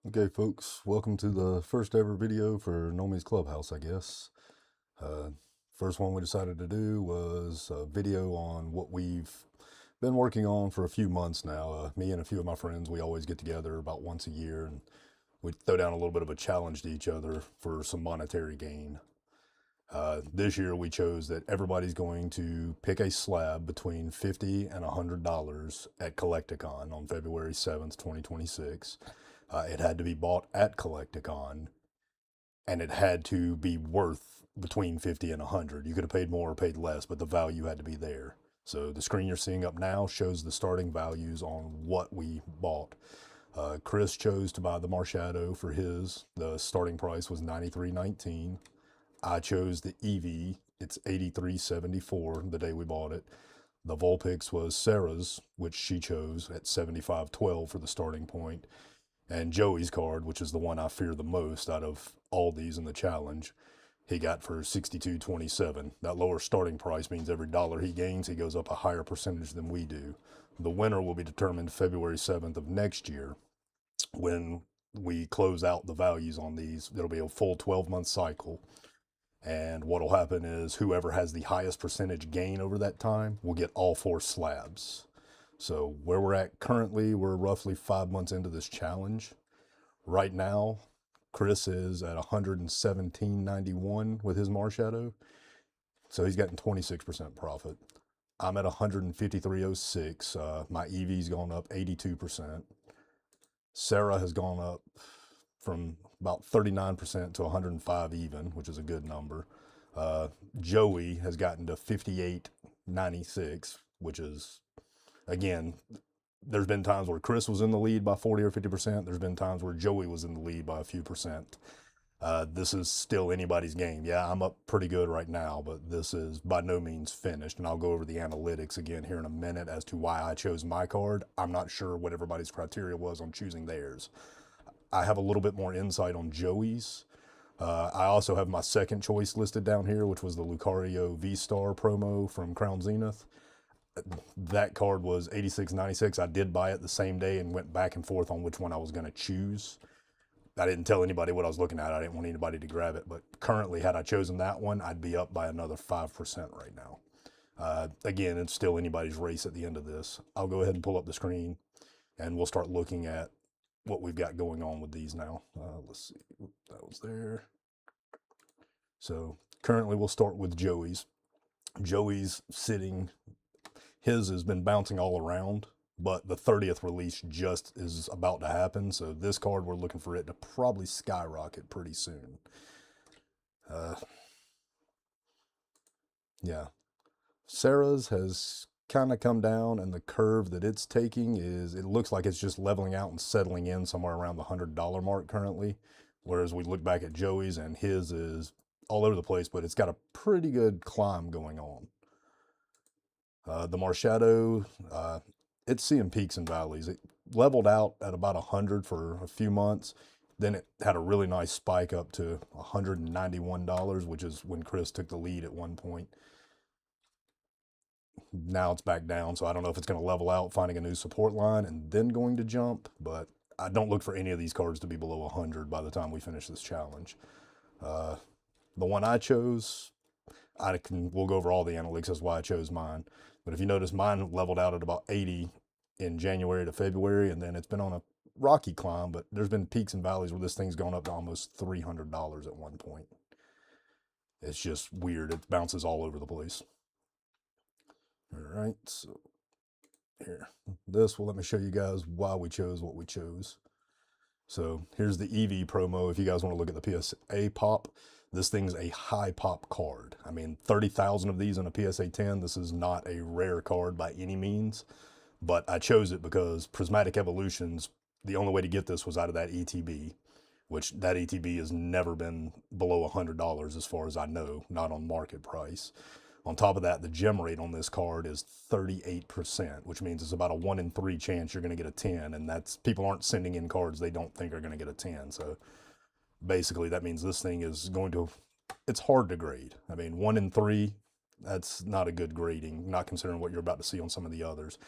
Okay, folks, welcome to the first ever video for Nomi's Clubhouse, I guess. Uh, First one we decided to do was a video on what we've been working on for a few months now. Me and a few of my friends, we always get together about once a year and we throw down a little bit of a challenge to each other for some monetary gain. This year we chose that everybody's going to pick a slab between $50 and $100 at Collecticon on February 7th, 2026. It had to be bought at Collecticon, and it had to be worth between 50 and 100. You could have paid more or paid less, but the value had to be there. So the screen you're seeing up now shows the starting values on what we bought. Chris chose to buy the Marshadow for his. The starting price was $93.19. I chose the Eevee. It's $83.74 the day we bought it. The Vulpix was Sara's, which she chose at $75.12 for the starting point. And Joey's card, which is the one I fear the most out of all these in the challenge, he got for $62.27. That lower starting price means every dollar he gains, he goes up a higher percentage than we do. The winner will be determined February 7th of next year when we close out the values on these. It'll be a full 12-month cycle. And what will happen is whoever has the highest percentage gain over that time will get all 4 slabs. So where we're at currently, we're roughly 5 months into this challenge. Right now, Chris is at 117.91 with his Marshadow. So he's gotten 26% profit. I'm at 153.06. My EV's gone up 82%. Sara has gone up from about 39% to 105 even, which is a good number. Joey has gotten to 58.96, which is, again, there's been times where Chris was in the lead by 40 or 50%. There's been times where Joey was in the lead by a few percent. This is still anybody's game. Yeah, I'm up pretty good right now, but this is by no means finished. And I'll go over the analytics again here in a minute as to why I chose my card. I'm not sure what everybody's criteria was on choosing theirs. I have a little bit more insight on Joey's. I also have my second choice listed down here, which was the Lucario V-Star promo from Crown Zenith. That card was 86.96. I did buy it the same day and went back and forth on which one I was going to choose. I didn't tell anybody what I was looking at. I didn't want anybody to grab it. But currently, had I chosen that one, I'd be up by another 5% right now. Again, it's still anybody's race at the end of this. I'll go ahead and pull up the screen and we'll start looking at what we've got going on with these now. Let's see. That was there. So currently, we'll start with Joey's. Joey's sitting, his has been bouncing all around, but the 30th release just is about to happen. So this card, we're looking for it to probably skyrocket pretty soon. Uh, yeah. Sara's has kind of come down, and the curve that it's taking is, it looks like it's just leveling out and settling in somewhere around the $100 mark currently. Whereas we look back at Joey's and his is all over the place, but it's got a pretty good climb going on. The Marshadow, it's seeing peaks and valleys. It leveled out at about 100 for a few months. Then it had a really nice spike up to $191, which is when Chris took the lead at one point. Now it's back down, so I don't know if it's going to level out, finding a new support line, and then going to jump. But I don't look for any of these cards to be below 100 by the time we finish this challenge. Uh, the one I chose, we'll go over all the analytics as why I chose mine. But if you notice, mine leveled out at about 80 in January to February, and then it's been on a rocky climb, but there's been peaks and valleys where this thing's gone up to almost $300 at one point. It's just weird. It bounces all over the place. All right, so here, this will let me show you guys why we chose what we chose. So here's the Eevee promo. If you guys want to look at the PSA pop, this thing's a high pop card. I mean, 30,000 of these on a PSA 10. This is not a rare card by any means, but I chose it because Prismatic Evolutions, the only way to get this was out of that ETB, which that ETB has never been below $100 as far as I know, not on market price. On top of that, the gem rate on this card is 38%, which means it's about a 1 in 3 chance you're going to get a 10. And that's, people aren't sending in cards they don't think are going to get a 10. So basically, that means this thing is going to, it's hard to grade. I mean, 1 in 3, that's not a good grading, not considering what you're about to see on some of the others.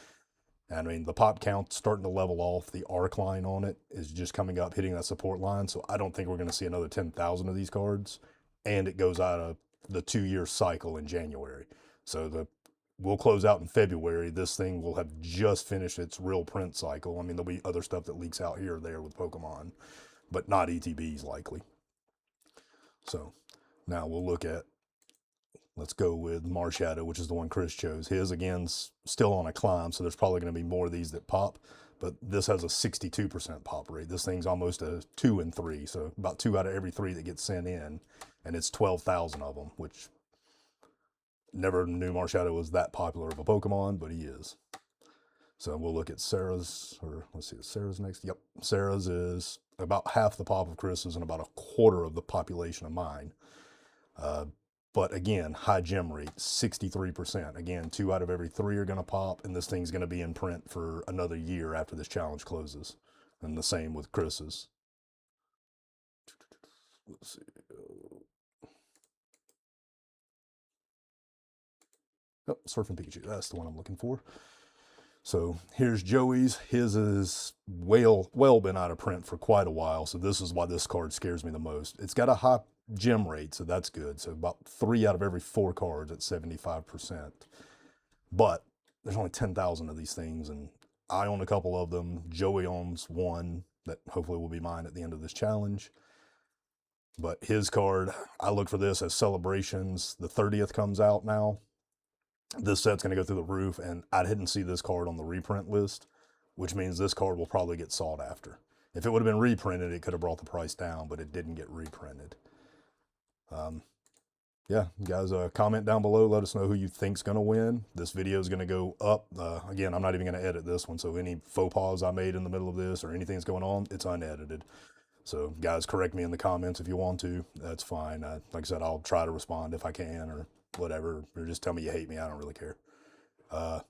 And I mean, the pop count's starting to level off. The arc line on it is just coming up, hitting that support line. So I don't think we're going to see another 10,000 of these cards. And it goes out of the 2-year cycle in January. So we'll close out in February. This thing will have just finished its real print cycle. I mean, there'll be other stuff that leaks out here or there with Pokemon, but not ETBs likely. So now we'll look at, let's go with Marshadow, which is the one Chris chose. His, again's still on a climb, so there's probably going to be more of these that pop, but this has a 62% pop rate. This thing's almost a 2 in 3, so about 2 out of every 3 that gets sent in, and it's 12,000 of them, which never knew Marshadow was that popular of a Pokemon, but he is. So we'll look at Sara's, or let's see, Sara's next. Yep, Sara's is about half the pop of Chris's and about a quarter of the population of mine. But again, high gem rate, 63%. Again, 2 out of every 3 are going to pop, and this thing's going to be in print for another year after this challenge closes. And the same with Chris's. Let's see. Oh, Surfing Pikachu, that's the one I'm looking for. So here's Joey's. His is well been out of print for quite a while, so this is why this card scares me the most. It's got a high gem rate, so that's good. So about 3 out of every 4 cards at 75%. But there's only 10,000 of these things, and I own a couple of them. Joey owns one that hopefully will be mine at the end of this challenge. But his card, I look for this as Celebrations. The 30th comes out now. This set's going to go through the roof, and I didn't see this card on the reprint list, which means this card will probably get sought after. If it would have been reprinted, it could have brought the price down, but it didn't get reprinted. Yeah, guys, comment down below. Let us know who you think's going to win. This video is going to go up. Again, I'm not even going to edit this one, so any faux pas I made in the middle of this or anything that's going on, it's unedited. So, guys, correct me in the comments if you want to. That's fine. Like I said, I'll try to respond if I can or whatever, or just tell me you hate me. I don't really care. All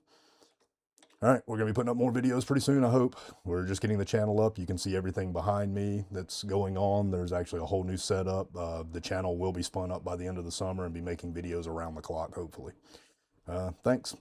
right, we're going to be putting up more videos pretty soon, I hope. We're just getting the channel up. You can see everything behind me that's going on. There's actually a whole new setup. The channel will be spun up by the end of the summer and be making videos around the clock, hopefully. Thanks.